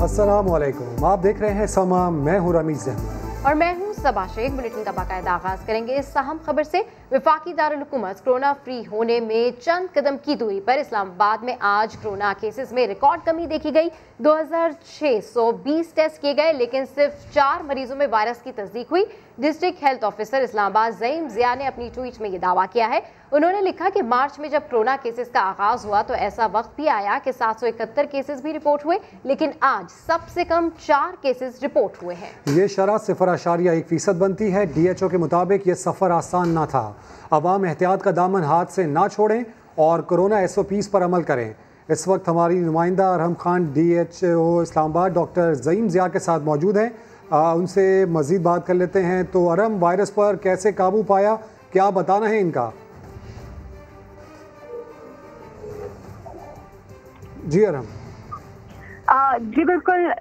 अस्सलामुअलैकुम, आप देख रहे हैं समा। मैं हूं रमीज अहमद और मैं हूं सबा शेख। बुलेटिन का बाकायदा आगाज करेंगे इस अहम खबर से। वफाकी दारुल हुकूमत कोरोना फ्री होने में चंद कदम की दूरी पर इस्लामाबाद में आज कोरोना केसेस में रिकॉर्ड कमी देखी गई। 2620 टेस्ट किए गए, लेकिन सिर्फ 4 मरीजों में वायरस की तस्दीक हुई। District health officer Islamabad Zaeem Zia ने अपनी ट्वीट में ये दावा किया है। उन्होंने लिखा कि मार्च में जब कोरोना केसेस का आगाज हुआ तो ऐसा वक्त भी आया कि 771 केसेस भी रिपोर्ट हुए, लेकिन आज सबसे कम 4 केसेस रिपोर्ट हुए हैं। ये शरह 0.1% बनती है। DHO के मुताबिक ये सफ़र आसान ना था। अवाम एहतियात का दामन हाथ से ना छोड़ें और कोरोना SOPs पर अमल करें। इस वक्त हमारी नुमाइंदा अरहम खान DHO इस्लामाबाद डॉक्टर ज़ईम ज़िया के साथ मौजूद हैं। उनसे मज़ीद बात कर लेते हैं। तो अरहम, वायरस पर कैसे काबू पाया, क्या बताना है इनका? जी अरहम। जी बिल्कुल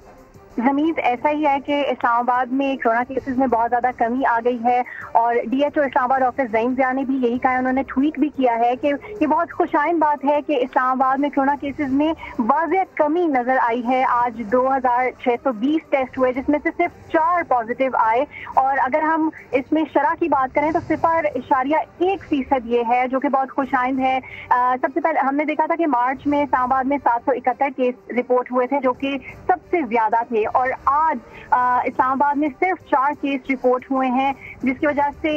जमीन ऐसा ही है कि इस्लामाबाद में कोरोना केसेस में बहुत ज़्यादा कमी आ गई है और DHO इस्लामाबाद डॉक्टर ज़ईम ज़िया ने भी यही कहा है। उन्होंने ट्वीट भी किया है कि ये बहुत खुशाइन बात है कि इस्लामाबाद में कोरोना केसेस में वाज़ेह कमी नज़र आई है। आज 2620 टेस्ट हुए, जिसमें से सिर्फ 4 पॉजिटिव आए और अगर हम इसमें शरह की बात करें तो 0.1% ये है, जो कि बहुत खुशाइन है। सबसे पहले हमने देखा था कि मार्च में इस्लामाबाद में 771 केस रिपोर्ट हुए थे, जो कि सबसे ज़्यादा थे, और आज इस्लामाबाद में सिर्फ 4 केस रिपोर्ट हुए हैं, जिसकी वजह से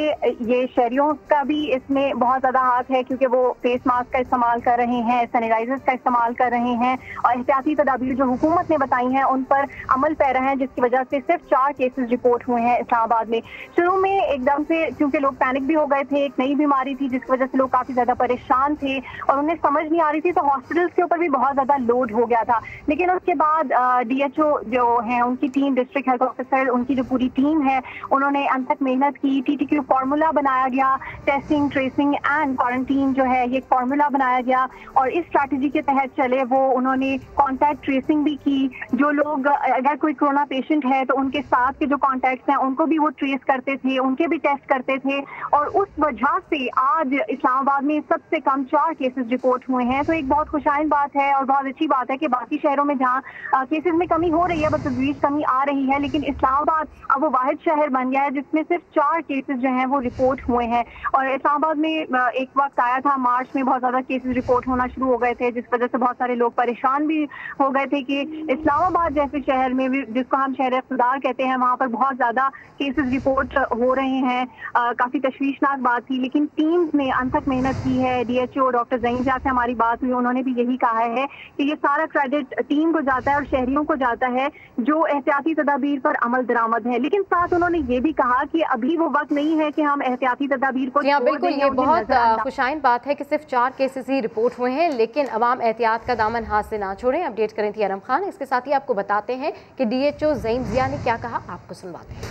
ये शहरियों का भी इसमें बहुत ज़्यादा हाथ है, क्योंकि वो फेस मास्क का इस्तेमाल कर रहे हैं, सैनिटाइजर्स का इस्तेमाल कर रहे हैं और एहतियाती तदाबीर जो हुकूमत ने बताई हैं उन पर अमल पैरा हैं, जिसकी वजह से सिर्फ 4 केसेस रिपोर्ट हुए हैं इस्लामाबाद में। शुरू में एकदम से क्योंकि लोग पैनिक भी हो गए थे, एक नई बीमारी थी जिसकी वजह से लोग काफ़ी ज़्यादा परेशान थे और उन्हें समझ नहीं आ रही थी, तो हॉस्पिटल्स के ऊपर भी बहुत ज़्यादा लोड हो गया था। लेकिन उसके बाद DHO जो है, उनकी टीम, डिस्ट्रिक्ट हेल्थ ऑफिसर, उनकी जो पूरी टीम है, उन्होंने अंत तक मेहनत की। TTQ फार्मूला बनाया गया, टेस्टिंग, ट्रेसिंग एंड क्वारंटीन जो है, ये फार्मूला बनाया गया और इस स्ट्रैटेजी के तहत चले वो। उन्होंने कॉन्टैक्ट ट्रेसिंग भी की। जो लोग, अगर कोई कोरोना पेशेंट है तो उनके साथ के जो कॉन्टैक्ट्स हैं उनको भी वो ट्रेस करते थे, उनके भी टेस्ट करते थे और उस वजह से आज इस्लामाबाद में सबसे कम 4 केसेस रिपोर्ट हुए हैं। तो एक बहुत खुशाइन बात है और बहुत अच्छी बात है कि बाकी शहरों में जहाँ केसेस में कमी हो रही है, बतदरीज कमी आ रही है, लेकिन इस्लामाबाद अब वो वाहिद शहर बन गया है जिसमें सिर्फ 4 केसेस जो हैं वो रिपोर्ट हुए हैं। और इस्लामाबाद में एक वक्त आया था मार्च में, बहुत ज़्यादा केसेस रिपोर्ट होना शुरू हो गए थे, जिस वजह से बहुत सारे लोग परेशान भी हो गए थे कि इस्लामाबाद जैसे शहर में भी, जिसको हम शहर इक़्तिदार कहते हैं, वहाँ पर बहुत ज़्यादा केसेस रिपोर्ट हो रहे हैं। काफ़ी तशवीशनाक बात थी, लेकिन टीम्स ने अंत तक मेहनत की है। DHO डॉक्टर ज़ईम ज़िया से हमारी बात हुई, उन्होंने भी यही कहा है कि ये सारा क्रेडिट टीम को जाता है और शहरियों को जाता है जो एहतियाती तदाबीर पर अमल दरामद है। लेकिन साथ उन्होंने ये भी कहा कि अभी वो वक्त नहीं है कि हम एहतियाती तदाबीर को छोड़ बिल्कुल, दें। ये बहुत खुशाइन बात है कि सिर्फ 4 केसेस ही रिपोर्ट हुए हैं, लेकिन अवाम एहतियात का दामन हाथ से ना छोड़ें। अपडेट करें थी अरहम खान। इसके साथ ही आपको बताते हैं कि DHO ज़ईम ज़िया ने क्या कहा, आपको सुनवाते हैं।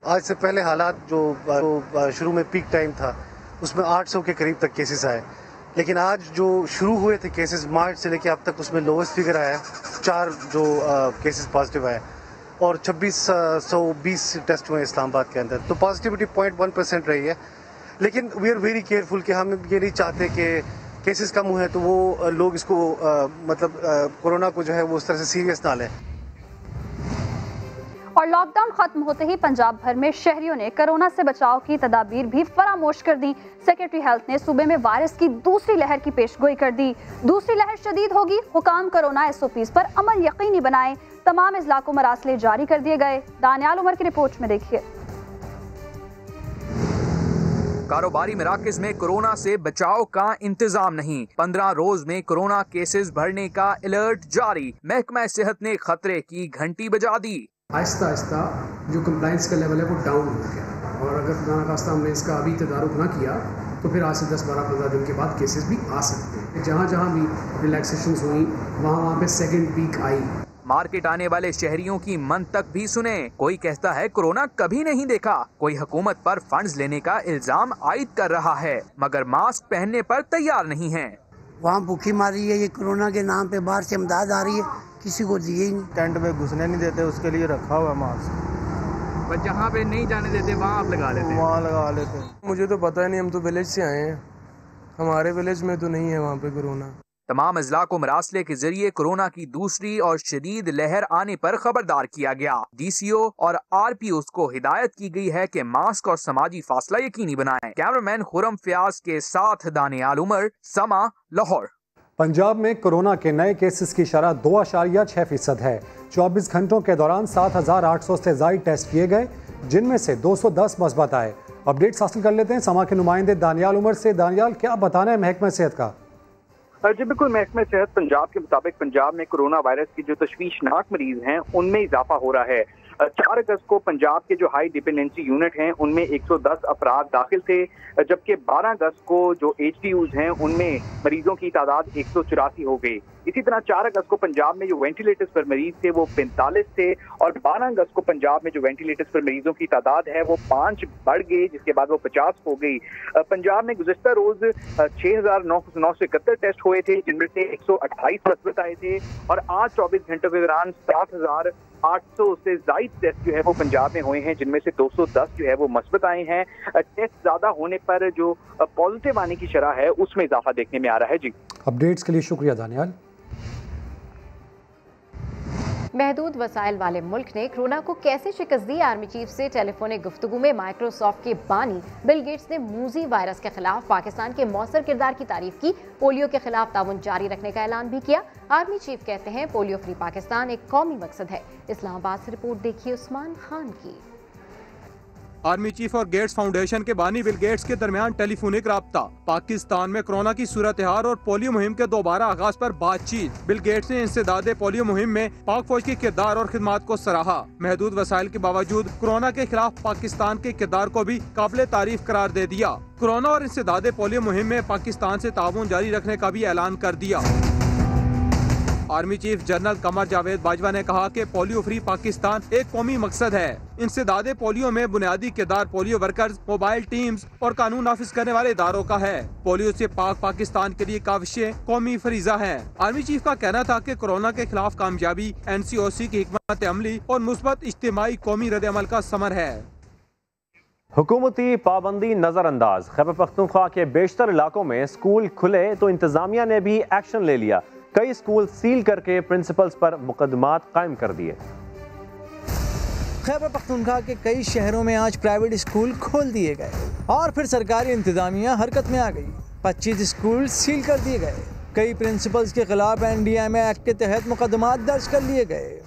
आज से पहले हालात जो शुरू में पीक टाइम था उसमें 800 के करीब तक केसेस आए, लेकिन आज जो शुरू हुए थे केसेस मार्च से लेकर अब तक, उसमें लोवेस्ट फिगर आया 4 जो केसेस पॉजिटिव आए और 2620 टेस्ट हुए इस्लामाबाद के अंदर। तो पॉजिटिविटी 0.1% रही है, लेकिन वी आर वेरी केयरफुल कि हम ये नहीं चाहते कि केसेस कम हुए तो वो लोग इसको कोरोना को जो है वो उस तरह से सीरियस ना लें। और लॉकडाउन खत्म होते ही पंजाब भर में शहरियों ने कोरोना से बचाव की तदाबीर भी फरामोश कर दी। सेक्रेटरी हेल्थ ने सूबे में वायरस की दूसरी लहर की पेशगोई कर दी। दूसरी लहर शदीद होगी, हुकाम कोरोना SOPs पर अमल यकीनी बनाएं। तमाम इजला को मरासले जारी कर दिए गए। दानियाल उमर की रिपोर्ट में देखिए। कारोबारी मराकज में कोरोना से बचाव का इंतजाम नहीं। 15 रोज में कोरोना केसेस बढ़ने का अलर्ट जारी। महकमा सेहत ने खतरे की घंटी बजा दी। आहिस्ता आहिस्ता जो कंप्लाइंस का लेवल है वो डाउन हो गया और अगर खुदा न खास्ता हमने इसका अभी तदारुक ना किया तो फिर आज से 10-12-15 दिन के बाद केसेस भी आ सकते हैं। जहाँ जहाँ भी रिलैक्सेशंस हुई वहाँ पे सेकंड पीक आई। मार्केट आने वाले शहरियों की मन तक भी सुने। कोई कहता है कोरोना कभी नहीं देखा, कोई हुकूमत पर फंड्स लेने का इल्जाम आयद कर रहा है, मगर मास्क पहनने पर तैयार नहीं है। वहाँ भूखी मारी है, ये कोरोना के नाम पे बाहर से इमदाद आ रही है, किसी को दिए ही नहीं। टेंट में घुसने नहीं देते, उसके लिए रखा हुआ मास्क। पर जहाँ पे नहीं जाने देते वहाँ आप लगा लेते? वहाँ लगा लेते। मुझे तो पता ही नहीं, हम तो विलेज से आए हैं, हमारे विलेज में तो नहीं है वहाँ पे कोरोना। तमाम अजला को मरासले के जरिए कोरोना की दूसरी और शदीद लहर आने पर खबरदार किया गया। DCO और RPOs को हिदायत की गई है कि मास्क और समाजी फासला यकीनी बनाएं। कैमरामैन खुरम फयाज के साथ दानियाल उमर, समा, लाहौर। पंजाब में कोरोना के नए केसेस की शरह 2.6% है। 24 घंटों के दौरान 7,800 से ज़ायद टेस्ट किए गए, जिनमें से 210 मस्बत आए। अपडेट्स हासिल कर लेते हैं समा के नुमाइंदे दानियाल उमर से। दानियाल, क्या बताना है महकमा सेहत का? जी बिल्कुल, महकमा सेहत पंजाब के मुताबिक पंजाब में कोरोना वायरस की जो तशवीशनाक मरीज हैं उनमें इजाफा हो रहा है। 4 अगस्त को पंजाब के जो हाई डिपेंडेंसी यूनिट हैं उनमें 110 अफराद दाखिल थे, जबकि 12 अगस्त को जो HDUs हैं उनमें मरीजों की तादाद 184 हो गई। इसी तरह 4 अगस्त को पंजाब में जो वेंटिलेटर्स पर मरीज थे वो 45 थे, और 12 अगस्त को पंजाब में जो वेंटिलेटर्स पर मरीजों की तादाद है वो 5 बढ़ गई, जिसके बाद वो 50 हो गई। पंजाब में गुज़िश्ता रोज 6,971 टेस्ट हुए थे, जिनमें से 128 मस्बत आए थे, और आज 24 घंटों के दौरान 7,800 से ज़ायद टेस्ट जो है वो पंजाब में हुए हैं, जिनमें से 210 जो है वो मस्बत आए हैं। टेस्ट ज़्यादा होने पर जो पॉजिटिव आने की शरह है उसमें इजाफा देखने में आ रहा है। जी, अपडेट्स के लिए शुक्रिया दानियाल। महदूद वसाइल वाले मुल्क ने कोरोना को कैसे शिकस्त दी? आर्मी चीफ से टेलीफोनिक गुफ्तगू में माइक्रोसॉफ्ट के बानी बिल गेट्स ने मूजी वायरस के खिलाफ पाकिस्तान के मौसर किरदार की तारीफ की। पोलियो के खिलाफ ताउन जारी रखने का ऐलान भी किया। आर्मी चीफ कहते हैं पोलियो फ्री पाकिस्तान एक कौमी मकसद है। इस्लामाबाद से रिपोर्ट देखिए उस्मान खान की। आर्मी चीफ और गेट्स फाउंडेशन के बानी बिल गेट्स के दरमियान टेलीफोनिक राब्ता, पाकिस्तान में कोरोना की सूरत हाल और पोलियो मुहिम के दोबारा आगाज पर बातचीत। बिल गेट्स ने इंसदादे पोलियो मुहिम में पाक फौज के किरदार और खिदमात को सराहा। महदूद वसाइल के बावजूद कोरोना के खिलाफ पाकिस्तान के किरदार को भी काबिल तारीफ करार दे दिया। कोरोना और इंसदादे पोलियो मुहिम में पाकिस्तान से ताउन जारी रखने का भी ऐलान कर दिया। Army chief general Qamar Javed Bajwa ने कहा कि पोलियो फ्री पाकिस्तान एक कौमी मकसद है। इंसदादे पोलियो में बुनियादी किरदार पोलियो वर्कर्स, मोबाइल टीम्स और कानून नाफिज करने वाले इदारों का है। पोलियो से पाक पाकिस्तान के लिए काविशें कौमी फरीजा है। आर्मी चीफ का कहना था कि कोरोना के खिलाफ कामयाबी NCOC की हिकमत अमली और मुस्बत इज्तिमाई कौमी रद्द-ए-अमल का समर है। हुकूमती पाबंदी नजरअंदाज। खैबर पख्तूनख्वा के बेशतर इलाकों में स्कूल खुले तो इंतजामिया ने भी एक्शन ले लिया। कई स्कूल सील करके प्रिंसिपल्स पर मुकदमात कायम कर दिए। खैबर पख्तूनख्वा के कई शहरों में आज प्राइवेट स्कूल खोल दिए गए और फिर सरकारी इंतजामिया हरकत में आ गई। 25 स्कूल सील कर दिए गए। कई प्रिंसिपल्स के खिलाफ NDMA एक्ट के तहत मुकदमात दर्ज कर लिए गए।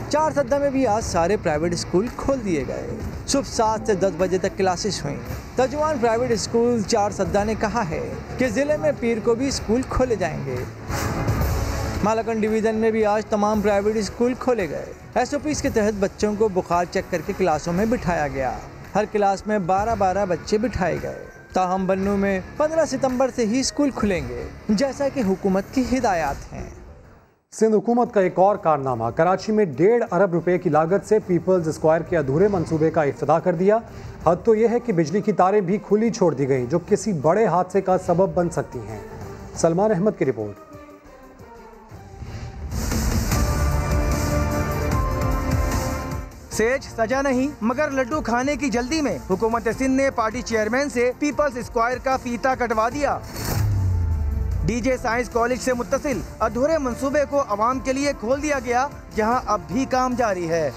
4 सद्दा में भी आज सारे प्राइवेट स्कूल खोल दिए गए। सुबह 7 से 10 बजे तक क्लासेस हुई। तर्जुमान प्राइवेट स्कूल 4 सद्दा ने कहा है कि जिले में पीर को भी स्कूल खोले जाएंगे। मालाकंड डिवीजन में भी आज तमाम प्राइवेट स्कूल खोले गए। SOPs के तहत बच्चों को बुखार चेक करके क्लासों में बिठाया गया। हर क्लास में 12-12 बच्चे बिठाए गए। ताहम बन्नू में 15 सितंबर से ही स्कूल खुलेंगे, जैसा कि हुकूमत की हिदायत हैं। सिंध हुकूमत का एक और कारनामा, कराची में 1.5 अरब रुपए की लागत से पीपल्स स्क्वायर के अधूरे मंसूबे का इफ्तिताह कर दिया। हद तो यह है कि बिजली की तारें भी खुली छोड़ दी गईं, जो किसी बड़े हादसे का सबब बन सकती हैं। सलमान अहमद की रिपोर्ट। सेज सजा नहीं मगर लड्डू खाने की जल्दी में हुकूमत सिंध ने पार्टी चेयरमैन से पीपल्स स्क्वायर का फीता कटवा दिया। DJ साइंस कॉलेज से मुत्तसिल अधूरे मंसूबे को आवाम के लिए खोल दिया गया, जहां अब भी काम जारी है।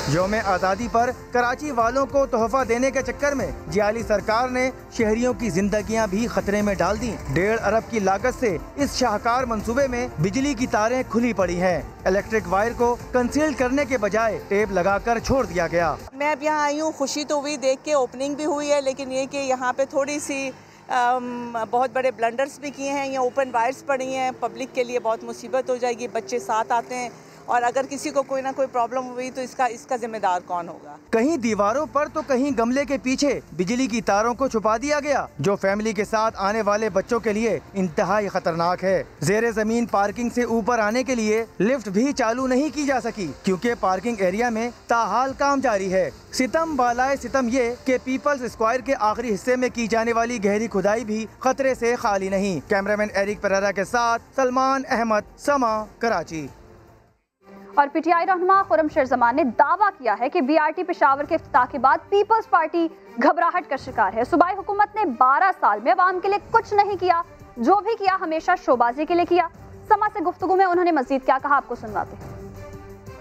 यौम आज़ादी पर कराची वालों को तोहफा देने के चक्कर में जियाली सरकार ने शहरियों की जिंदगियां भी खतरे में डाल दी। 1.5 अरब की लागत से इस शाहकार मंसूबे में बिजली की तारें खुली पड़ी हैं। इलेक्ट्रिक वायर को कंसील करने के बजाय टेप लगाकर छोड़ दिया गया। मैं अब यहाँ आई हूँ, खुशी तो हुई देख के, ओपनिंग भी हुई है, लेकिन ये कि यहाँ पे थोड़ी सी बहुत बड़े ब्लंडर्स भी किए हैं। यहाँ ओपन वायर्स पड़ी हैं, पब्लिक के लिए बहुत मुसीबत हो जाएगी। बच्चे साथ आते हैं और अगर किसी को कोई ना कोई प्रॉब्लम हुई तो इसका जिम्मेदार कौन होगा? कहीं दीवारों पर तो कहीं गमले के पीछे बिजली की तारों को छुपा दिया गया, जो फैमिली के साथ आने वाले बच्चों के लिए इंतहाई खतरनाक है। जेरे जमीन पार्किंग से ऊपर आने के लिए लिफ्ट भी चालू नहीं की जा सकी, क्योंकि पार्किंग एरिया में ताहाल काम जारी है। सितम बालाए सितम ये कि पीपल्स स्क्वायर के आखिरी हिस्से में की जाने वाली गहरी खुदाई भी खतरे से खाली नहीं। कैमरामैन एरिक पेरेरा के साथ सलमान अहमद, समा, कराची। और पीटीआई रहनुमा खुर्रम शेर जमान ने दावा किया है कि बीआरटी पेशावर के इफ्तिताह के बाद पीपल्स पार्टी घबराहट का शिकार है। सूबाई हुकूमत ने 12 साल में अवाम के लिए कुछ नहीं किया, जो भी किया हमेशा शोबाजी के लिए किया। समा से गुफ्तगू में उन्होंने मजीद क्या कहा, आपको सुनवाते हैं।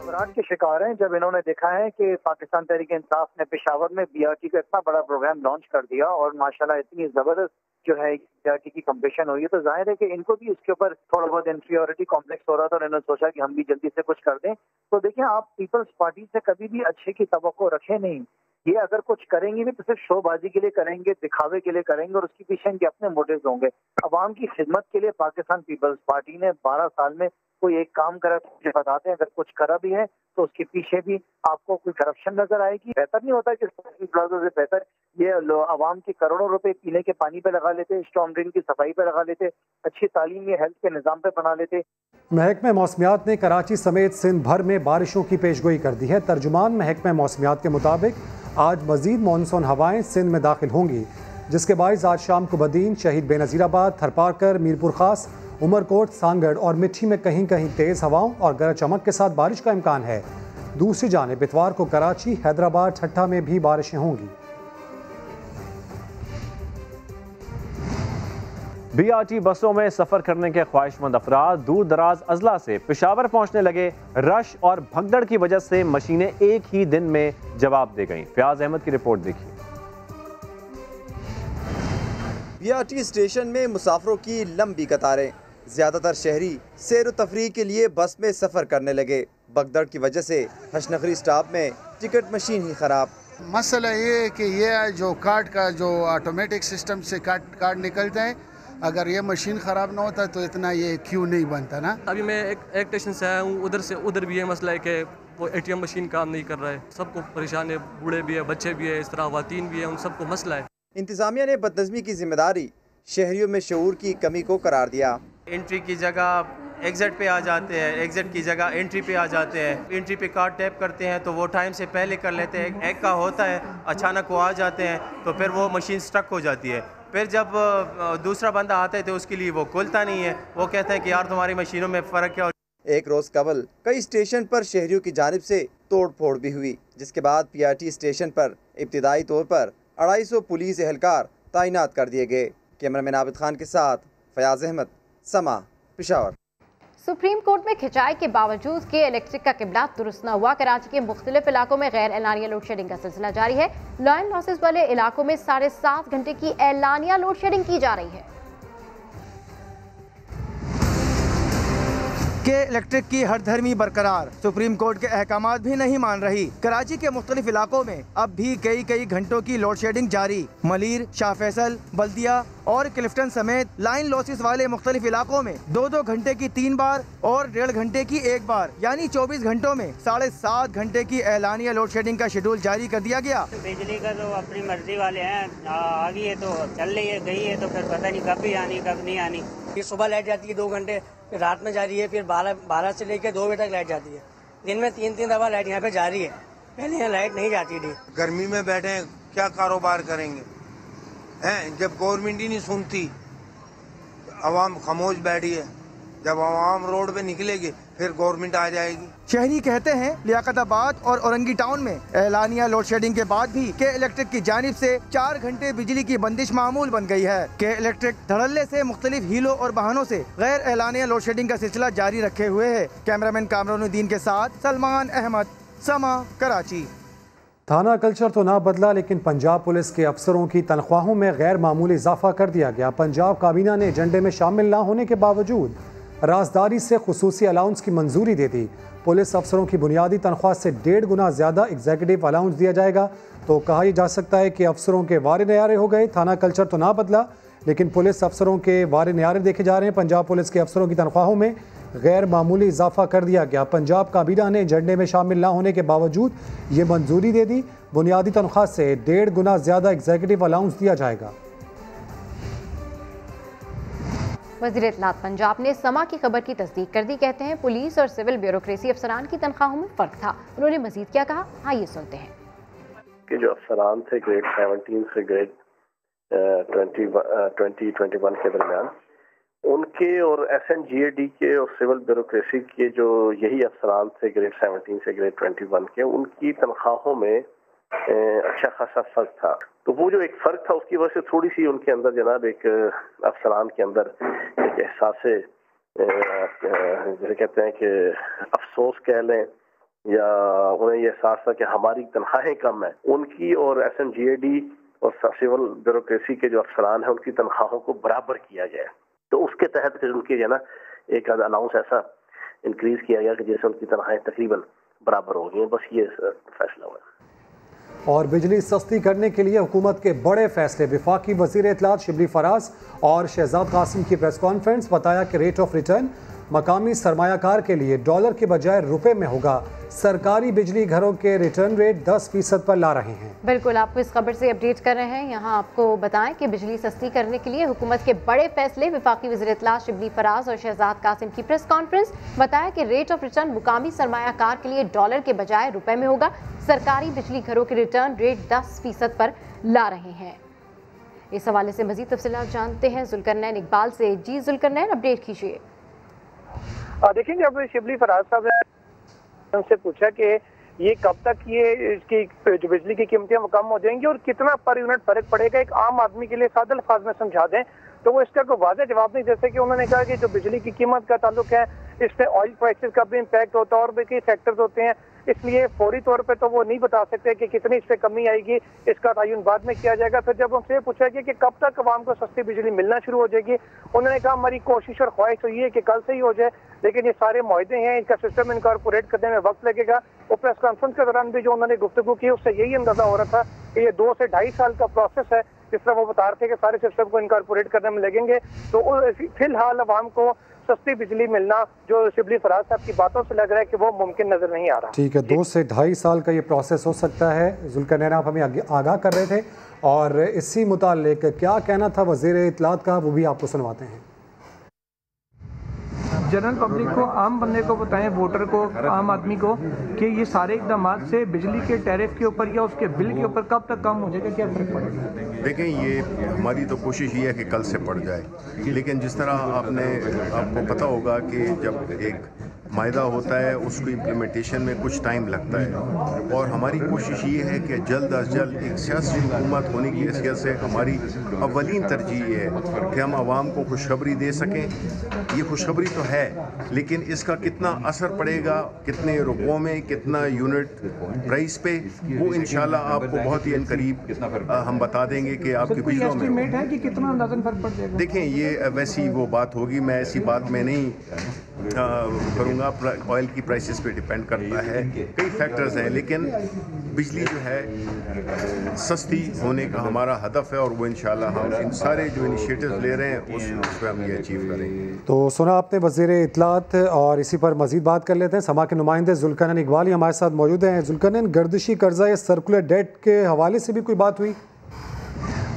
घबराहट के शिकार हैं जब इन्होंने देखा है कि पाकिस्तान तहरीक इंसाफ ने पेशावर में बीआरटी का इतना बड़ा प्रोग्राम लॉन्च कर दिया और माशाल्लाह इतनी जबरदस्त जो है बीआरटी की कंपटीशन हुई है, तो जाहिर है कि इनको भी इसके ऊपर थोड़ा बहुत इंफीरियरिटी कॉम्प्लेक्स हो रहा था और इन्होंने सोचा कि हम भी जल्दी से कुछ कर दें। तो देखिए, आप पीपल्स पार्टी से कभी भी अच्छे की तवक्को रखे नहीं। ये अगर कुछ करेंगे भी तो सिर्फ शोबाजी के लिए करेंगे, दिखावे के लिए करेंगे और उसके पीछे इनके अपने मोटिव्स होंगे। अवाम की खिदमत के लिए पाकिस्तान पीपल्स पार्टी ने 12 साल में कोई एक काम करा तो मुझे बताते हैं, अगर कुछ करा भी है तो उसके पीछे भी आपको कोई करप्शन नजर आएगी। बेहतर नहीं होता कि प्लाजा से बेहतर ये अवाम के करोड़ों रुपए पीने के पानी पे लगा लेते, स्ट्रॉन्ग ड्रिंक की सफाई पे लगा लेते, अच्छी तालीम या हेल्थ के निज़ाम पे बना लेते। महकमा मौसमियात ने कराची समेत सिंध भर में बारिशों की पेशगोई कर दी है। तर्जुमान महकमा मौसमियात के मुताबिक आज मजीद मानसून हवाएं सिंध में दाखिल होंगी, जिसके बायस आज शाम को बदीन, शहीद बेनज़ीराबाद, थरपारकर, मीरपुर खास, उमरकोट, सांगड़ और मिट्टी में कहीं कहीं तेज़ हवाओं और गरज चमक के साथ बारिश का इम्कान है। दूसरी जानिब इतवार को कराची, हैदराबाद, ठट्ठा में भी बारिशें होंगी। बीआरटी बसों में सफर करने के ख्वाहिशमंद अफराद दूर दराज अजला से पेशावर पहुंचने लगे। रश और भगदड़ की वजह से मशीनें एक ही दिन में जवाब दे गईं। फयाज अहमद की रिपोर्ट देखिए। बीआरटी स्टेशन में मुसाफिरों की लंबी कतारें। ज्यादातर शहरी सैर व तफरीह के लिए बस में सफर करने लगे। भगदड़ की वजह से हशनगरी स्टॉप में टिकट मशीन ही खराब। मसला ये है कि ये जो कार्ड का जो ऑटोमेटिक सिस्टम से कार्ड निकलता है, अगर ये मशीन ख़राब ना होता तो इतना ये क्यों नहीं बनता ना। अभी मैं एक स्टेशन से आया हूँ, उधर से उधर भी है मसला है कि वो एटीएम मशीन काम नहीं कर रहा है। सबको परेशान है, बूढ़े भी है, बच्चे भी है, इस तरह ख़वातीन भी है, उन सबको मसला है। इंतज़ामिया ने बदनज़मी की जिम्मेदारी शहरियों में शऊर की कमी को करार दिया। एंट्री की जगह एग्जिट पे आ जाते हैं, एग्जिट की जगह एंट्री पे आ जाते हैं। एंट्री पे कार्ड टैप करते हैं तो वो टाइम से पहले कर लेते हैं। एक का होता है, अचानक वो आ जाते हैं तो फिर वो मशीन स्टक हो जाती है। फिर जब दूसरा बंदा आता है तो उसके लिए वो खुलता नहीं है। वो कहते हैं कि यार तुम्हारी मशीनों में फ़र्क क्या। एक रोज़ कबल कई स्टेशन पर शहरियों की जानिब से तोड़ फोड़ भी हुई, जिसके बाद पीआरटी स्टेशन पर इब्तिदाई तौर पर 250 पुलिस एहलकार तैनात कर दिए गए। कैमरामैन आबिद खान के साथ फयाज अहमद, समा, पेशावर। सुप्रीम कोर्ट में खिंचाई के बावजूद कि इलेक्ट्रिक का किबला दुरुस्त न हुआ, कराची के मुख्तलिफ इलाकों में गैर एलानिया लोड शेडिंग का सिलसिला जारी है। लाइन लॉसेस वाले इलाकों में 7.5 घंटे की एलानिया लोड शेडिंग की जा रही है। के इलेक्ट्रिक की हरधर्मी बरकरार, सुप्रीम कोर्ट के अहकामात भी नहीं मान रही। कराची के मुख्तलिफ इलाकों में अब भी कई घंटों की लोड शेडिंग जारी। मलीर, शाह फैसल, बल्दिया और क्लिफ्टन समेत लाइन लॉसेस वाले मुख्तलिफ इलाकों में 2-2 घंटे की 3 बार और 1.5 घंटे की 1 बार, यानी 24 घंटों में 7.5 घंटे की एलानिया लोड शेडिंग का शेड्यूल जारी कर दिया गया। बिजली का तो अपनी मर्जी वाले हैं, आ गई है तो चल रही है, गई है तो फिर पता नहीं कब भी आनी कब नहीं आनी। सुबह लाइट जाती है 2 घंटे, फिर रात में जा रही है, फिर 12 से लेकर 2 बजे तक लाइट जाती है। दिन में 3 दफा लाइट यहाँ पे जा रही है, पहले यहाँ लाइट नहीं जाती थी। गर्मी में बैठे हैं, क्या कारोबार करेंगे हैं? जब गवर्नमेंट ही नहीं सुनती, अवाम खामोश बैठी है। जब अवाम रोड पे निकलेगी फिर गवर्नमेंट आ जाएगी। शहरी कहते हैं लियाकताबाद और औरंगी टाउन में एलानिया लोड शेडिंग के बाद भी के इलेक्ट्रिक की जानिब से 4 घंटे बिजली की बंदिश मामूल बन गई है। के इलेक्ट्रिक धड़ल्ले से मुख्तलिफ हीलों और बहानों से गैर एलानिया लोड शेडिंग का सिलसिला जारी रखे हुए है। कैमरामैन कामरानुद्दीन के साथ सलमान अहमद, समा, कराची। थाना कल्चर तो ना बदला, लेकिन पंजाब पुलिस के अफसरों की तनख्वाहों में गैर मामूली इजाफा कर दिया गया। पंजाब काबीना ने एजेंडे में शामिल ना होने के बावजूद राजदारी से खुसूसी अलाउंस की मंजूरी दे दी। पुलिस अफसरों की बुनियादी तनख्वाह से 1.5 गुना ज़्यादा एग्जीक्यूटिव अलाउंस दिया जाएगा। तो कहा जा सकता है कि अफसरों के वारे न्यारे हो गए। थाना कल्चर तो ना बदला, लेकिन पुलिस अफसरों के वारे न्यारे देखे जा रहे हैं। पंजाब पुलिस के अफसरों की तनख्वाहों में गैर मामूली इजाफा कर दिया गया। पंजाब काबीना ने एजेंडे में शामिल ना होने के बावजूद ये मंजूरी दे दी। बुनियादी तनख्वाह से 1.5 गुना ज़्यादा एग्जीक्यूटिव अलाउंस दिया जाएगा। वज़ीर इत्तलात पंजाब ने समा की खबर की तस्दीक कर दी। कहते हैं पुलिस और सिविल ब्यूरोक्रेसी अफसरान की तनख्वाहों में फ़र्क था। उन्होंने मजीद क्या कहा, आइए सुनते हैं। कि जो अफसरान थे ग्रेड 17 से ग्रेड 2021 के दरमियान, उनके और SNGAD के और सिविल ब्यूरोक्रेसी के जो यही अफसरान थे ग्रेड 17 से ग्रेड 21 के, उनकी तनख्वाहों में अच्छा खासा फर्क था। तो वो जो एक फर्क था उसकी वजह से थोड़ी सी उनके अंदर जनाब एक अफसरान के अंदर एक एहसास जैसे कहते हैं कि अफसोस कह लें, या उन्हें ये एहसास था कि हमारी तनख्वाहें कम है। उनकी और SNGAD और सिविल ब्यूरोक्रेसी के जो अफसरान हैं उनकी तनख्वाहों को बराबर किया गया, तो उसके तहत फिर उनकी जो ना एक अनाउंस ऐसा इंक्रीज किया गया कि जैसे उनकी तनख्वाहें तकरीबन बराबर हो गई हैं। बस ये फैसला हुआ। और बिजली सस्ती करने के लिए हुकूमत के बड़े फैसले, वफाकी वज़ीर इत्तलात शिबली फराज और शहजाद कासिम की प्रेस कॉन्फ्रेंस। बताया कि रेट ऑफ रिटर्न मकामी सरमायाकार के लिए डॉलर के बजाय रुपए में होगा। सरकारी बिजली घरों के रिटर्न रेट 10% पर ला रहे हैं। बिल्कुल, आपको इस खबर से अपडेट कर रहे हैं। यहाँ आपको बताएं कि बिजली सस्ती करने के लिए हुकूमत के बड़े फैसले, वफाकी वज़ीर इत्तलात शिबली फराज और शहजाद कासिम की प्रेस कॉन्फ्रेंस। बताया कि रेट ऑफ रिटर्न मुकामी सरमायाकार के लिए डॉलर के बजाय रुपए में होगा। सरकारी बिजली घरों के रिटर्न रेट 10% पर ला रहे हैं। इस हवाले से मजीद तफसीलात जानते हैं जुल्करनैन इकबाल से। जी जुल्करनैन, अपडेट कीजिए। देखिए, जब शिबली फराज साहब ने उनसे पूछा कि ये कब तक ये इसकी जो बिजली की कीमतें वो कम हो जाएंगी और कितना पर यूनिट फर्क पड़ेगा, एक आम आदमी के लिए सादे अल्फाज में समझा दें, तो वो इसका कोई वाज़ेह जवाब नहीं। जैसे कि उन्होंने कहा कि जो बिजली की कीमत का ताल्लुक है इससे ऑयल प्राइसेस का भी इम्पैक्ट होता है और भी कई फैक्टर्स होते हैं, इसलिए फौरी तौर पे तो वो नहीं बता सकते कि कितनी इससे कमी आएगी, इसका तयन बाद में किया जाएगा। फिर जब उनसे पूछा गया कि कब तक आवाम को सस्ती बिजली मिलना शुरू हो जाएगी, उन्होंने कहा हमारी कोशिश और ख्वाहिश तो ये है कि कल से ही हो जाए, लेकिन ये सारे मुआहदे हैं, इनका सिस्टम इनकॉर्पोरेट करने में वक्त लगेगा। और प्रेस कॉन्फ्रेंस के दौरान भी जो उन्होंने गुफ्तगू की उससे यही अंदाजा हो रहा था कि ये 2 से 2.5 साल का प्रोसेस है, जिस तरह वो बता रहे थे कि सारे सिस्टम को इनकॉर्पोरेट करने में लगेंगे। तो फिलहाल आवाम को सस्ती बिजली मिलना जो शिबली फराज साहब की बातों से लग रहा है कि वो मुमकिन नजर नहीं आ रहा। ठीक है, 2 से 2.5 साल का ये प्रोसेस हो सकता है। जुल्करनैन, आप हमें आगाह कर रहे थे और इसी मुतालिक क्या कहना था वज़ीर इत्तलात का, वो भी आपको सुनवाते हैं। जनरल पब्लिक को, आम बंदे को बताएं, वोटर को, आम आदमी को, कि ये सारे इकदाम से बिजली के टैरिफ के ऊपर या उसके बिल के ऊपर कब तक कम हो जाएगा, क्या फर्क पड़ेगा? देखें, ये हमारी तो कोशिश ये है कि कल से पड़ जाए, लेकिन जिस तरह आपको पता होगा कि जब एक मायदा होता है उसको इम्प्लीमेंटेशन में कुछ टाइम लगता है, और हमारी कोशिश ये है कि जल्द अज जल्द एक सियासी हुकूमत होने की हैसियत से हमारी अव्वलीन तरजीह ये है कि हम आवाम को खुशखबरी दे सकें। ये खुशखबरी तो है, लेकिन इसका कितना असर पड़ेगा, कितने रुपयों में, कितना यूनिट प्राइस पे, वो इंशाल्लाह आपको बहुत ही करीब हम बता देंगे कि आपके बिजलों में है कि कितना अंदाज़न फर्क पड़ जाएगा। देखें, ये वैसी वो बात होगी, मैं ऐसी बात में नहीं करूँगा। ऑयल की प्राइसेस पे डिपेंड करता है, कई फैक्टर्स हैं, लेकिन बिजली जो है सस्ती होने का हमारा हदफ है और वो इंशाल्लाह हम इन सारे जो इनिशिएटिव्स ले रहे हैं उस पर हम ये अचीव करेंगे। तो सुना आपने वज़ीर इत्तलात, और इसी पर मजीद बात कर लेते हैं। समा के नुमाइंदे जुल्करनैन इकबाल हमारे साथ मौजूद हैं। जुल्करनैन, गर्दिशी कर्जा या सर्कुलर डेट के हवाले से भी कोई बात हुई?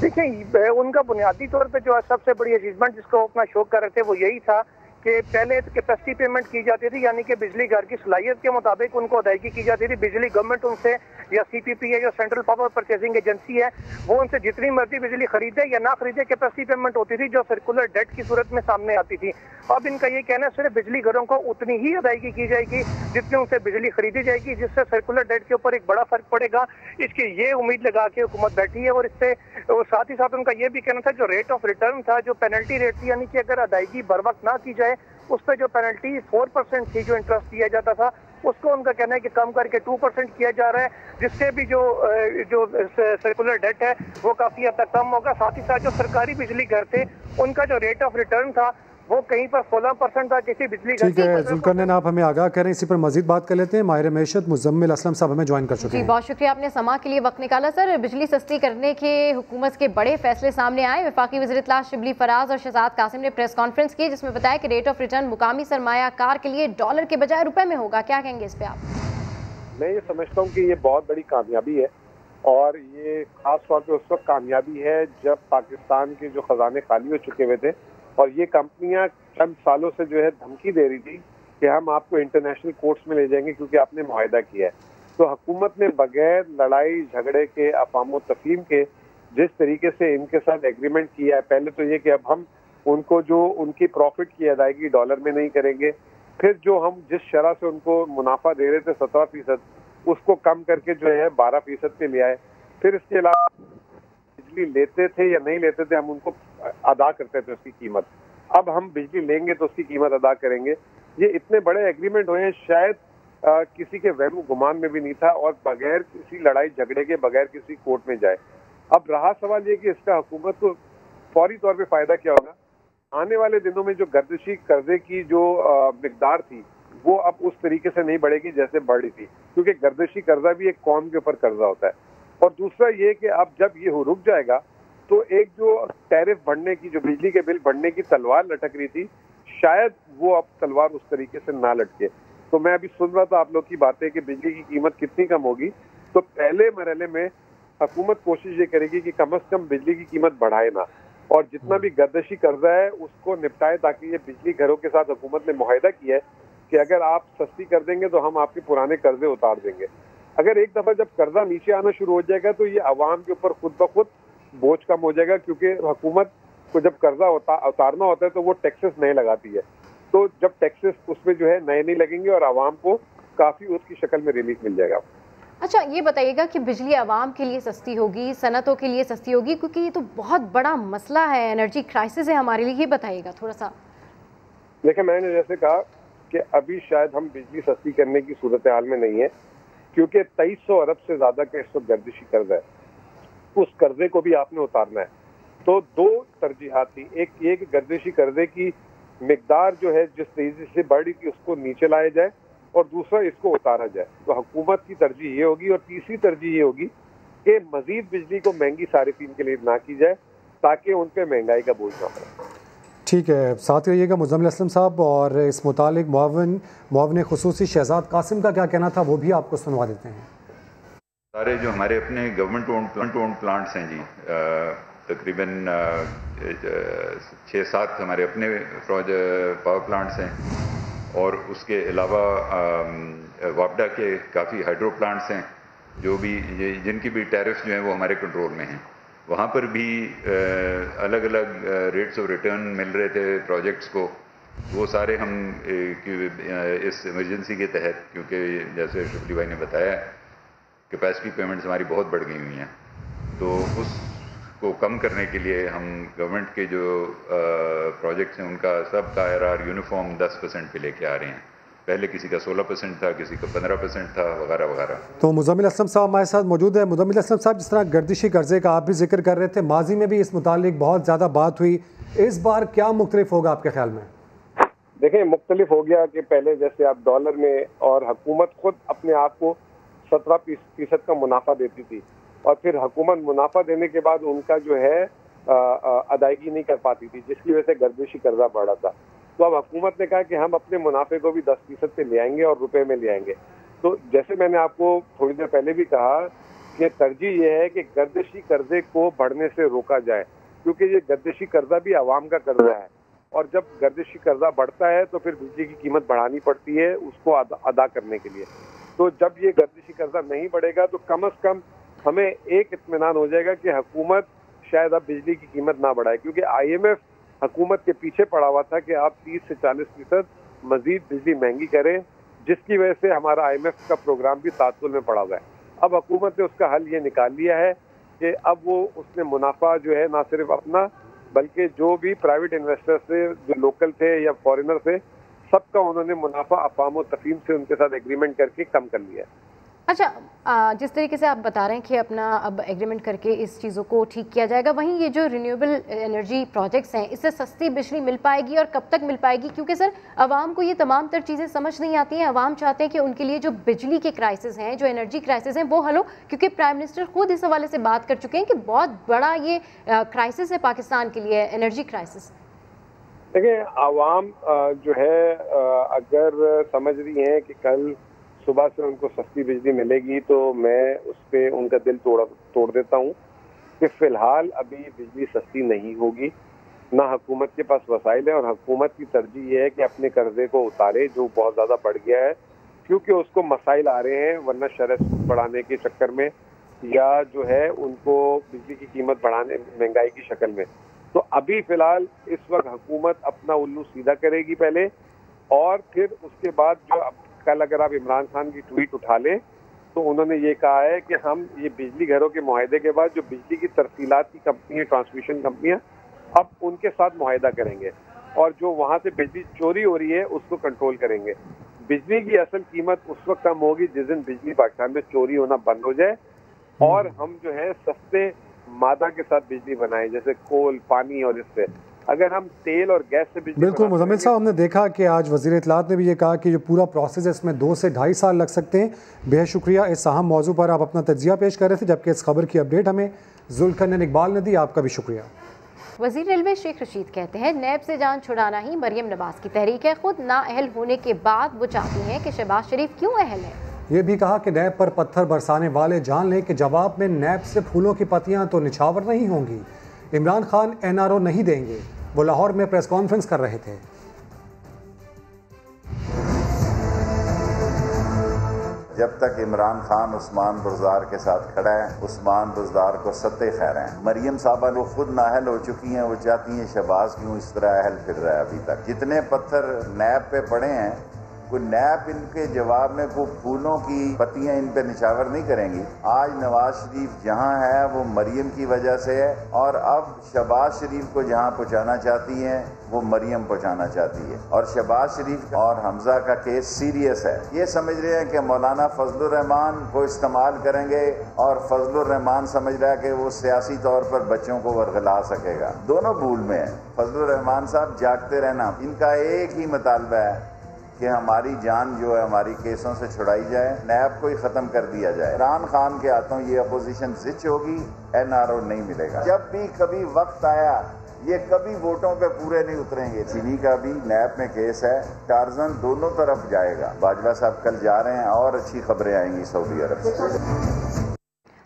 देखिए, उनका बुनियादी तौर पे जो सबसे बड़ी अचीवमेंट जिसको अपना शौक कर रहे थे वो यही था कि पहले कैपेसिटी पेमेंट की जाती थी, यानी कि बिजली घर की सलाहियत के मुताबिक उनको अदायगी की जाती थी। बिजली गवर्नमेंट उनसे, या CPP है, जो सेंट्रल पावर परचेजिंग एजेंसी है, वो उनसे जितनी मर्जी बिजली खरीदे या ना खरीदे, कैपेसिटी पेमेंट होती थी जो सर्कुलर डेट की सूरत में सामने आती थी। अब इनका ये कहना है सिर्फ बिजली घरों को उतनी ही अदायगी की जाएगी जितनी उनसे बिजली खरीदी जाएगी, जिससे सर्कुलर डेट के ऊपर एक बड़ा फर्क पड़ेगा। इसकी ये उम्मीद लगा के हुकूमत बैठी है। और इससे साथ ही साथ उनका ये भी कहना था जो रेट ऑफ रिटर्न था, जो पेनल्टी रेट थी, यानी कि अगर अदायगी बर वक्त ना की जाए उस पर जो पेनल्टी 4% थी, जो इंटरेस्ट दिया जाता था, उसको उनका कहना है कि कम करके 2% किया जा रहा है, जिससे भी जो सर्कुलर डेट है वो काफी हद तक कम होगा। साथ ही साथ जो सरकारी बिजली घर थे उनका जो रेट ऑफ रिटर्न था वो कहीं पर 16% था किसी बिजली घर। ठीक है जुल्करनैन, आप हमें आगाह करें, इसी पर मजीद बात कर लेते हैं। माहिर मैशत मुजम्मिल असलम साहब हमें ज्वाइन कर चुके हैं। बहुत शुक्रिया, आपने समा के लिए वक्त निकाला। सर, बिजली सस्ती करने के हुकूमत के बड़े फैसले सामने आए। वफाकी वज़ीर इत्तलात शिबली फराज और शहजाद कासिम ने प्रेस कॉन्फ्रेंस की, जिसमें बताया कि रेट ऑफ रिटर्न मुकामी सरमायाकार के लिए डॉलर के बजाय रुपए में होगा। क्या कहेंगे इस पे आप? मैं ये समझता हूँ कि ये बहुत बड़ी कामयाबी है, और ये खास तौर पे उस वक्त कामयाबी है जब पाकिस्तान के जो खजाने खाली हो चुके हुए थे और ये कंपनियां चंद सालों से जो है धमकी दे रही थी कि हम आपको इंटरनेशनल कोर्ट्स में ले जाएंगे क्योंकि आपने मुआहदा किया है। तो हुकूमत ने बगैर लड़ाई झगड़े के, अफवाह तफहीम के जिस तरीके से इनके साथ एग्रीमेंट किया है, पहले तो ये कि अब हम उनको जो उनकी प्रॉफिट की अदायगी डॉलर में नहीं करेंगे, फिर जो हम जिस शरह से उनको मुनाफा दे रहे थे 17%, उसको कम करके जो है 12% पे ले आए। फिर इसके अलावा बिजली लेते थे या नहीं लेते थे, हम उनको अदा करते थे उसकी कीमत। अब हम बिजली लेंगे तो उसकी कीमत अदा करेंगे। ये इतने बड़े एग्रीमेंट हुए हैं, शायद किसी के वहम गुमान में भी नहीं था, और बगैर किसी लड़ाई झगड़े के, बगैर किसी कोर्ट में जाए। अब रहा सवाल ये कि इसका हुकूमत को फौरी तौर पे फायदा क्या होगा। आने वाले दिनों में जो गर्दिशी कर्जे की जो मिकदार थी वो अब उस तरीके से नहीं बढ़ेगी जैसे बढ़ी थी, क्योंकि गर्दिशी कर्जा भी एक कौम के ऊपर कर्जा होता है। और दूसरा ये कि अब जब ये रुक जाएगा तो एक जो टैरिफ बढ़ने की, जो बिजली के बिल बढ़ने की तलवार लटक रही थी, शायद वो अब तलवार उस तरीके से ना लटके। तो मैं अभी सुन रहा था आप लोग की बातें कि बिजली की कीमत कितनी कम होगी, तो पहले मरहले में हुकूमत कोशिश ये करेगी कि कम से कम बिजली की कीमत बढ़ाए ना, और जितना भी गर्दिशी कर्जा है उसको निपटाए, ताकि ये बिजली घरों के साथ हुकूमत ने मुआहिदा किया है कि अगर आप सस्ती कर देंगे तो हम आपके पुराने कर्जे उतार देंगे। अगर एक दफा जब कर्जा नीचे आना शुरू हो जाएगा तो ये अवाम के ऊपर खुद ब खुद बोझ कम हो जाएगा, क्योंकि हुकूमत को जब कर्जा उतारना होता है तो वो टैक्सेस नए लगाती है। तो जब टैक्सेस उसमें जो है नए नहीं लगेंगे और आवाम को काफी उसकी शक्ल में रिलीफ मिल जाएगा। अच्छा, ये बताइएगा कि बिजली आवाम के लिए सस्ती होगी, सनतों के लिए सस्ती होगी, क्योंकि ये तो बहुत बड़ा मसला है, एनर्जी क्राइसिस है हमारे लिए, ये बताइएगा थोड़ा सा। देखिए, मैंने जैसे कहा कि अभी शायद हम बिजली सस्ती करने की सूरत हाल में नहीं है, क्योंकि 2300 अरब से ज्यादा का इस वक्त गर्दिशी कर्जा है, उस कर्जे को भी आपने उतारना है। तो दो तरजीहात थी, एक ये कि गर्दिशी कर्जे की मिकदार जो है जिस तेजी से बढ़ रही थी उसको नीचे लाया जाए, और दूसरा इसको उतारा जाए। तो हुकूमत की तरजीह ये होगी, और तीसरी तरजीह ये होगी कि मजीद बिजली को महंगी सारिफीन के लिए ना की जाए, ताकि उन पर महंगाई का बोझ ना पड़े। ठीक है, साथ रहिएगा मुज़म्मिल असलम साहब, और इस मुतालिक मुआविन खुसूसी शहजाद कासिम का क्या कहना था वो भी आपको सुनवा देते हैं। सारे जो हमारे अपने गवर्नमेंट ओन प्लांट्स हैं जी, तकरीबन 6-7 हमारे अपने पावर प्लांट्स हैं, और उसके अलावा वापडा के काफ़ी हाइड्रो प्लांट्स हैं जो भी जिनकी भी टैरिफ जो हैं वो हमारे कंट्रोल में हैं। वहाँ पर भी अलग अलग रेट्स ऑफ रिटर्न मिल रहे थे प्रोजेक्ट्स को। वो सारे हम इस इमरजेंसी के तहत, क्योंकि जैसे शुक्ली भाई ने बताया कैपेसिटी पेमेंट्स हमारी बहुत बढ़ गई हुई हैं, तो उसको कम करने के लिए हम गवर्नमेंट के जो प्रोजेक्ट्स हैं उनका सब का IRR यूनिफॉर्म 10% पे लेके आ रहे हैं। पहले किसी का 16% था, किसी का 15% था, वगैरह वगैरह। तो मुज़म्मिल असलम साहब हमारे साथ मौजूद है। मुज़म्मिल असलम साहब, जिस तरह गर्दिशी कर्जे का आप भी जिक्र कर रहे थे, माजी में भी इस मुतालिक बहुत ज़्यादा बात हुई, इस बार क्या मुख्तलिफ होगा आपके ख्याल में? देखिए, मुख्तलिफ हो गया कि पहले जैसे आप डॉलर में, और हुकूमत खुद अपने आप को 17% का मुनाफा देती थी, और फिर हुकूमत मुनाफा देने के बाद उनका जो है अदायगी नहीं कर पाती थी, जिसकी वजह से गर्दिशी कर्जा बढ़ा था। तो अब हुकूमत ने कहा कि हम अपने मुनाफे को भी 10% पे ले आएंगे और रुपए में ले आएंगे। तो जैसे मैंने आपको थोड़ी देर पहले भी कहा कि तरजीह ये है कि गर्दिशी कर्जे को बढ़ने से रोका जाए, क्योंकि ये गर्दिशी कर्जा भी आवाम का कर्जा है, और जब गर्दिशी कर्जा बढ़ता है तो फिर बिजली की कीमत बढ़ानी पड़ती है उसको अदा करने के लिए। तो जब ये गर्दिशी कर्जा नहीं बढ़ेगा तो कम से कम हमें एक इत्मीनान हो जाएगा कि हुकूमत शायद अब बिजली की कीमत ना बढ़ाए, क्योंकि IMF हुकूमत के पीछे पड़ा हुआ था कि आप 30 से 40% मजीद बिजली महंगी करें, जिसकी वजह से हमारा IMF का प्रोग्राम भी तातुल में पड़ा हुआ है। अब हुकूमत ने उसका हल ये निकाल लिया है कि अब वो उसने मुनाफा जो है ना सिर्फ अपना, बल्कि जो भी प्राइवेट इन्वेस्टर थे, जो लोकल थे या फॉरेनर थे, सबका उन्होंने मुनाफा अफाम और तफहीम से उनके साथ एग्रीमेंट करके कम कर लिया है। अच्छा, जिस तरीके से आप बता रहे हैं कि अपना अब एग्रीमेंट करके इस चीज़ों को ठीक किया जाएगा, वहीं ये जो रिन्यूएबल एनर्जी प्रोजेक्ट्स हैं, इससे सस्ती बिजली मिल पाएगी और कब तक मिल पाएगी? क्योंकि सर, आवाम को ये तमाम तर चीज़ें समझ नहीं आती हैं। आवाम चाहते हैं कि उनके लिए जो बिजली के क्राइसिस हैं, जो एनर्जी क्राइसिस हैं, वो हल हो, क्योंकि प्राइम मिनिस्टर खुद इस हवाले से बात कर चुके हैं कि बहुत बड़ा ये क्राइसिस है पाकिस्तान के लिए, एनर्जी क्राइसिस। देखिए, आवाम जो है अगर समझ रही है कि कल सुबह से उनको सस्ती बिजली मिलेगी, तो मैं उस पर उनका दिल तोड़ देता हूँ कि फ़िलहाल अभी बिजली सस्ती नहीं होगी, ना हुकूमत के पास वसाइल है, और हुकूमत की तरजीह ये है कि अपने कर्जे को उतारे जो बहुत ज़्यादा बढ़ गया है, क्योंकि उसको मसाइल आ रहे हैं, वरना शरह बढ़ाने के चक्कर में या जो है उनको बिजली की कीमत बढ़ाने, महंगाई की शक्ल में। तो अभी फिलहाल इस वक्त हुकूमत अपना उल्लू सीधा करेगी पहले, और फिर उसके बाद जो कल अगर आप इमरान खान की ट्वीट उठा लें तो उन्होंने ये कहा है कि हम ये बिजली घरों के मुआहदे के बाद जो बिजली की तरसीलात की कंपनी, ट्रांसमिशन कंपनियां, अब उनके साथ मुआहदा करेंगे और जो वहां से बिजली चोरी हो रही है उसको कंट्रोल करेंगे। बिजली की असल कीमत उस वक्त कम होगी जिस दिन बिजली पाकिस्तान में चोरी होना बंद हो जाए और हम जो है सस्ते मादा के साथ बिजली बनाए, जैसे कोल, पानी, और इससे अगर हम तेल और गैस से बिजली। बिल्कुल मुज़म्मिल साहब, हमने देखा कि आज वज़ीर इत्तलात ने भी ये कहा कि जो पूरा प्रोसेस है इसमें 2 से 2.5 साल लग सकते हैं। बेहद शुक्रिया, इस अहम मौजू पर आप अपना तज्जिया पेश कर रहे थे, जबकि इस खबर की अपडेट हमें जुल्करनैन इकबाल ने दी। आपका भी शुक्रिया। वज़ीर रेलवे शेख रशीद कहते हैं नैब से जान छुड़ाना ही मरियम नवाज की तहरीक है। खुद नाअहल होने के बाद वो चाहती हैं कि शहबाज शरीफ क्यों अहल है। ये भी कहा कि नैब पर पत्थर बरसाने वाले जान लें कि जवाब में नैब से फूलों की पत्तियां तो निछावर नहीं होंगी। इमरान खान NRO नहीं देंगे, वो लाहौर में प्रेस कॉन्फ्रेंस कर रहे थे। जब तक इमरान खान उस्मान बुज़दार के साथ खड़ा है, उस्मान बुज़दार को सत्ते खैर हैं। मरियम साहबा वो खुद नाअहल हो चुकी हैं, वो चाहती हैं शहबाज क्यों इस तरह अहल फिर रहा है। अभी तक जितने पत्थर नैब पे पड़े हैं, कोई नैब इनके जवाब में कोई फूलों की पत्तियां इन पे निछावर नहीं करेंगी। आज नवाज शरीफ जहां है वो मरियम की वजह से है, और अब शहबाज शरीफ को जहां पहुंचाना चाहती हैं वो मरियम पहुंचाना चाहती है। और शहबाज शरीफ और हमजा का केस सीरियस है। ये समझ रहे हैं कि मौलाना फजलुर रहमान को इस्तेमाल करेंगे, और फजलुर रहमान समझ रहा है कि वो सियासी तौर पर बच्चों को वरगला सकेगा। दोनों भूल में है। फजलुर रहमान साहब जागते रहना, इनका एक ही मुतालबा है कि हमारी जान जो है हमारी केसों से छुड़ाई जाए, नैब को ही ख़त्म कर दिया जाए। इमरान खान के हाथों ये अपोजिशन जिच होगी, NRO नहीं मिलेगा। जब भी कभी वक्त आया, ये कभी वोटों पे पूरे नहीं उतरेंगे। चीनी का भी नैब में केस है, टार्जन दोनों तरफ जाएगा। बाजवा साहब कल जा रहे हैं और अच्छी खबरें आएंगी सऊदी अरब से।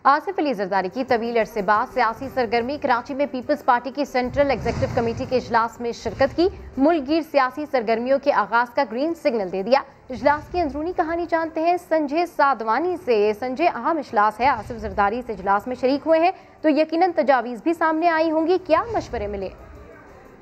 आसिफ अली जरदारी की तवील अरसे बाद सियासी सरगर्मी। कराची में पीपल्स पार्टी की सेंट्रल एग्जीक्यूटिव कमेटी के इजलास में शिरकत की। मुल्कगीर सियासी सरगर्मियों के आगाज का ग्रीन सिग्नल दे दिया। इजलास की अंदरूनी कहानी जानते हैं संजय साधवानी से। संजय, अहम इजलास है, आसिफ जरदारी इस इजलास में शरीक हुए हैं तो यकीनन तजावीज़ भी सामने आई होंगी, क्या मशवरे मिले?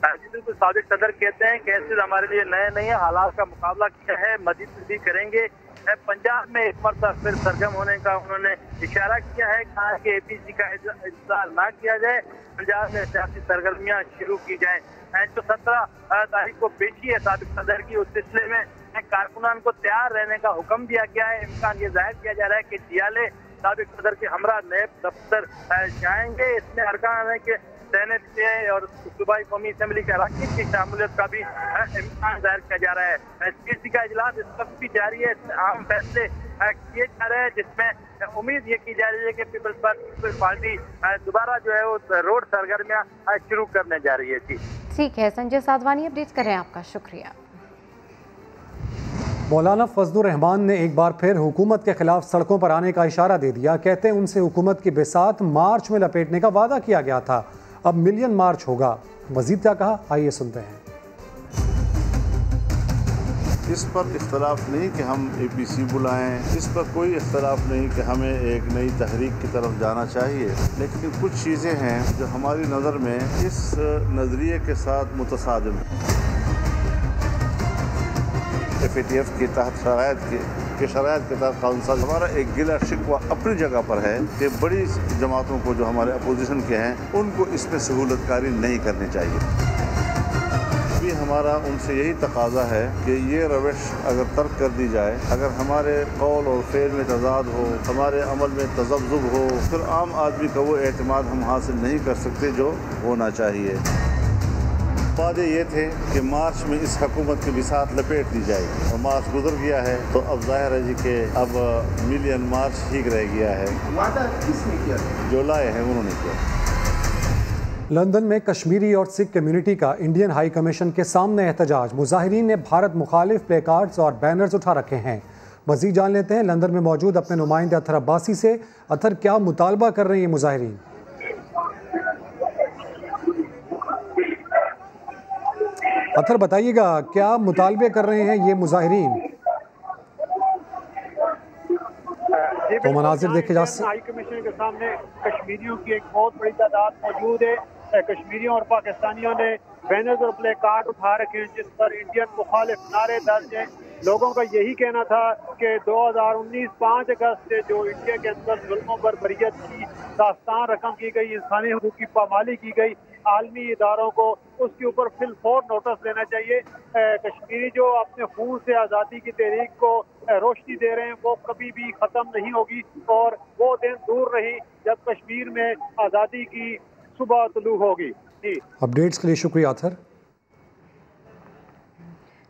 बिल्कुल, साबिक सदर कहते हैं केसेस हमारे लिए नए नहीं है, हालात का मुकाबला किया है, मजीद भी करेंगे। पंजाब में एक मरतबा फिर सरगर्म होने का उन्होंने इशारा किया है, कहा कि APC का इंतजार ना किया जाए, पंजाब में सियासी सरगर्मियां शुरू की जाए। जो 17 तारीख को पेशी है साबिक सदर की, उस सिलसिले में कारकुनान को तैयार रहने का हुक्म दिया गया है। इम्कान ये जाहिर किया जा रहा है कि जियाले साबिक सदर के हमरा नैब दफ्तर जाएंगे। इसमें अरकान है कि सेनेट के और सूबाई कौमी असम्बली के अरकान की शामिलियत का भी इम्कान जाहिर किया जा रहा है। SPC का इजलास इस वक्त भी जारी है, अहम फैसले किए जा रहे हैं, जिसमें उम्मीद ये की जा रही है कि पीपल्स पार्टी दोबारा जो है वो रोड सरगर्मियां शुरू करने जा रही है। जी ठीक है, संजय साधवानी अपडेट कर रहे हैं, आपका शुक्रिया। मौलाना फजलुर रहमान ने एक बार फिर हुकूमत के खिलाफ सड़कों पर आने का इशारा दे दिया। कहते हैं उनसे हुकूमत की बिसात मार्च में लपेटने का वादा किया गया था, अब मिलियन मार्च होगा। मजीद क्या कहा, आइए सुनते हैं। इस पर इख्तलाफ नहीं कि हम APC बुलाएं, इस पर कोई इख्तलाफ नहीं कि हमें एक नई तहरीक की तरफ जाना चाहिए, लेकिन कुछ चीज़ें हैं जो हमारी नज़र में इस नज़रिए के साथ मुतसादिम हैं। FATF के तहत शराइत के तहत काउंसिल हमारा एक गिला शिकवा अपनी जगह पर है कि बड़ी जमातों को जो हमारे अपोजिशन के हैं उनको इसमें सहूलतकारी नहीं करनी चाहिए। भी हमारा उनसे यही तकाजा है कि ये रविश अगर तर्क कर दी जाए, अगर हमारे कौल और फेल में तजाद हो, हमारे अमल में तजब्जुब हो, फिर आम आदमी का वो एतमाद हम हासिल नहीं कर सकते जो होना चाहिए। वादे ये थे कि मार्च में इस हुकूमत की बिसात लपेट दी जाएगी, और मार्च गुजर गया है तो अब जाहिर है जी कि अब मिलियन मार्च ठीक रह गया है। वादा किसने किया? जो लाए हैं उन्होंने किया। लंदन में कश्मीरी और सिख कम्युनिटी का इंडियन हाई कमीशन के सामने एहतजाज। मुजाहिरीन ने भारत मुखालिफ प्ले कार्ड्स और बैनर्स उठा रखे हैं। मजीद जान लेते हैं लंदन में मौजूद अपने नुमाइंदे अथर अब्बासी से। अथर, क्या मुतालबा कर रहे हैं ये मुजाहिरीन? अथर बताइएगा, क्या मुतालबे कर रहे हैं ये मुजाहिरीन? जी तो मनाजिर देखे जा सकते। हाई कमीशन के सामने कश्मीरियों की एक बहुत बड़ी तादाद मौजूद है। कश्मीरियों और पाकिस्तानियों ने बैनर्स और प्ले कार्ड उठा रखे हैं जिस पर इंडियन मुखालिफ नारे दर्ज हैं। लोगों का यही कहना था कि 2019 5 अगस्त से जो इंडिया के अंदर जुल्मों पर बरियत की दास्तान रकम की गई, इंसानी हुकूक की पामाली की गई, आलमी इदारों को उसके ऊपर फिलफौर नोटिस लेना चाहिए। कश्मीरी जो अपने खून से आज़ादी की तहरीक को रोशनी दे रहे हैं वो कभी भी ख़त्म नहीं होगी और वो दिन दूर नहीं जब कश्मीर में आज़ादी की सुबह तुलू होगी। जी, अपडेट्स के लिए शुक्रिया अतहर।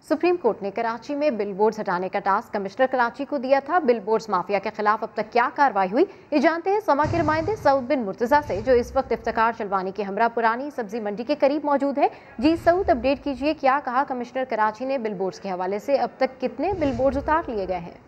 सुप्रीम कोर्ट ने कराची में बिलबोर्ड्स हटाने का टास्क कमिश्नर कराची को दिया था। बिलबोर्ड्स माफिया के खिलाफ अब तक क्या कार्रवाई हुई, ये जानते हैं समा के नुमाइंदे सऊद बिन मुर्तजा से, जो इस वक्त इफ्तिकार चलवानी के हमरा पुरानी सब्जी मंडी के करीब मौजूद है। जी सऊद, अपडेट कीजिए, क्या कहा कमिश्नर कराची ने बिलबोर्ड्स के हवाले से, अब तक कितने बिलबोर्ड्स उतार लिए गए हैं?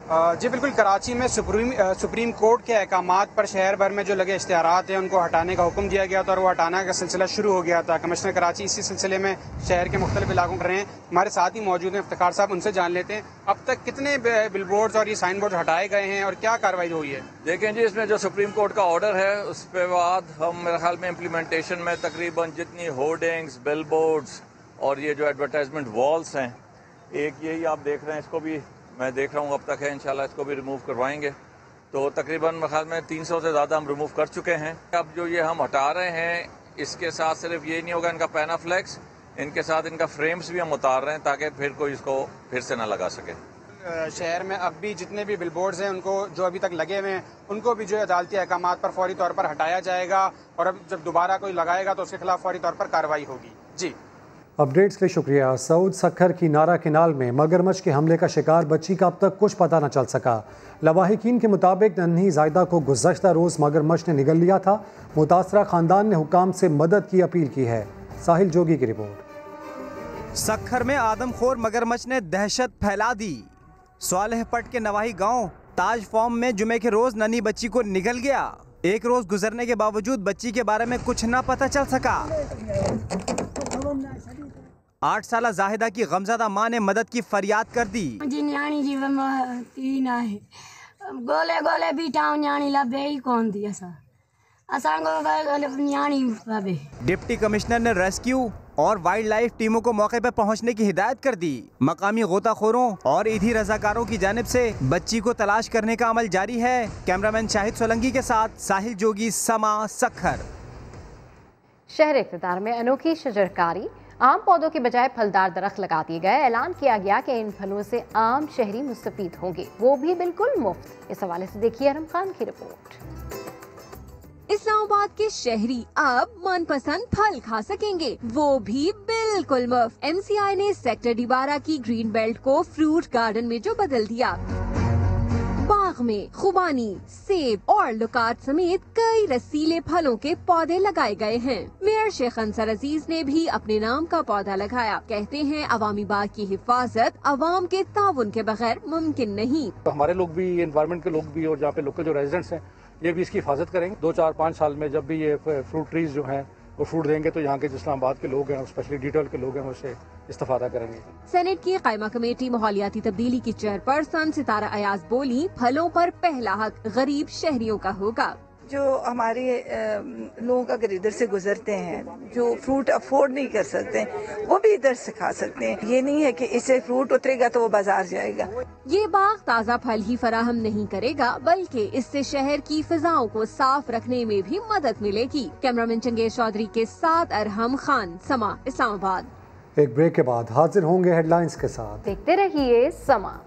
जी बिल्कुल, कराची में सुप्रीम कोर्ट के अहकामात पर शहर भर में जो लगे इश्तिहारात हैं उनको हटाने का हुक्म दिया गया था और वो हटाने का सिलसिला शुरू हो गया था। कमिश्नर कराची इसी सिलसिले में शहर के मुख्तलिफ इलाकों कर रहे हैं। हमारे साथ ही मौजूद हैं इफ्तिकार साहब, उनसे जान लेते हैं अब तक कितने बिलबोर्ड्स और ये साइन बोर्ड हटाए गए हैं और क्या कार्रवाई हुई है। देखें जी, इसमें जो सुप्रीम कोर्ट का ऑर्डर है उस पे बाद हम मेरे ख्याल में इम्प्लीमेंटेशन में तकरीबन जितनी होर्डिंग्स, बिलबोर्ड्स और ये जो एडवर्टाइजमेंट वॉल्स हैं, एक यही आप देख रहे हैं, इसको भी मैं देख रहा हूँ अब तक है, इंशाल्लाह इसको भी रिमूव करवाएंगे। तो तकरीबन मेरे ख्याल में 300 से ज़्यादा हम रिमूव कर चुके हैं। अब जो ये हम हटा रहे हैं इसके साथ सिर्फ ये नहीं होगा इनका पैनाफ्लेक्स, इनके साथ इनका फ्रेम्स भी हम उतार रहे हैं ताकि फिर कोई इसको फिर से ना लगा सके। शहर में अब भी जितने भी बिलबोर्ड्स हैं उनको जो अभी तक लगे हुए हैं उनको भी जो अदालती अहकामात पर फौरी तौर पर हटाया जाएगा और अब जब दोबारा कोई लगाएगा तो उसके खिलाफ फौरी तौर पर कार्रवाई होगी। जी, अपडेट्स के लिए शुक्रिया। सऊद सखर की नारा किनाल में मगरमच्छ के हमले का शिकार बच्ची का अब तक कुछ पता न चल सका। लवाहिकीन के मुताबिक नन्ही जायदा को गुज़श्ता रोज़ मगरमच्छ ने निगल लिया था। मुतासरा खानदान ने हुकाम से मदद की अपील की है। साहिल जोगी की रिपोर्ट। सखर में आदमखोर मगरमच्छ ने दहशत फैला दी। स्वालेहपट के नवाही गांव ताज फार्म में जुमे के रोज नन्ही बच्ची को निगल गया। एक रोज गुजरने के बावजूद बच्ची के बारे में कुछ न पता चल सका। 8 साल जाहिदा की गमज़दा माँ ने मदद की फरियाद कर दी। गोले गोले बीटा न्याणी लबे ही कौन दी डिप्टी कमिश्नर ने रेस्क्यू और वाइल्ड लाइफ टीमों को मौके पर पहुंचने की हिदायत कर दी। मकामी गोताखोरों और ईदी रजाकारों की जानिब से बच्ची को तलाश करने का अमल जारी है। कैमरामैन शाहिद सोलंकी के साथ साहिल जोगी, समा, सखर। शहर इक़्तिदार में अनोखी शजरकारी, आम पौधों के बजाय फलदार दरख्त लगा दिए गए। ऐलान किया गया कि इन फलों से आम शहरी मुस्तफीद होंगे, वो भी बिल्कुल मुफ्त। इस हवाले से देखिए अरम खान की रिपोर्ट। इस्लामाबाद के शहरी अब मनपसंद फल खा सकेंगे, वो भी बिल्कुल मुफ्त। MCI ने सेक्टर डिबारा की ग्रीन बेल्ट को फ्रूट गार्डन में जो बदल दिया। बाग में खुबानी, सेब और लुकात समेत कई रसीले फलों के पौधे लगाए गए हैं। मेयर शेख अंसर अजीज ने भी अपने नाम का पौधा लगाया। कहते हैं अवामी बाग की हिफाजत अवाम के ताउन के बगैर मुमकिन नहीं। तो हमारे लोग भी, एनवायरनमेंट के लोग भी और जहाँ पे लोकल जो रेजिडेंट्स हैं ये भी इसकी हिफाजत करेंगे। 2, 4, 5 साल में जब भी ये फ्रूट ट्रीज जो हैं वो फ्रूट देंगे तो यहाँ के इस्लामाबाद के लोग हैं, स्पेशली डिटेल के लोग हैं, उससे इस्तेफादा करेंगे। सेनेट की कायमा कमेटी माहौलियाती तब्दीली की चेयरपर्सन सितारा अयाज बोली, फलों पर पहला हक गरीब शहरियों का होगा। जो हमारे लोग अगर इधर से गुजरते हैं, जो फ्रूट अफोर्ड नहीं कर सकते, वो भी इधर से खा सकते हैं। ये नहीं है कि इससे फ्रूट उतरेगा तो वो बाजार जाएगा। ये बाग ताज़ा फल ही फराहम नहीं करेगा, बल्कि इससे शहर की फिजाओं को साफ रखने में भी मदद मिलेगी। कैमरामैन चंगेज चौधरी के साथ अरहम खान, समा, इस्लामाबाद। एक ब्रेक के बाद हाजिर होंगे हेडलाइंस के साथ। देखते रहिए समा।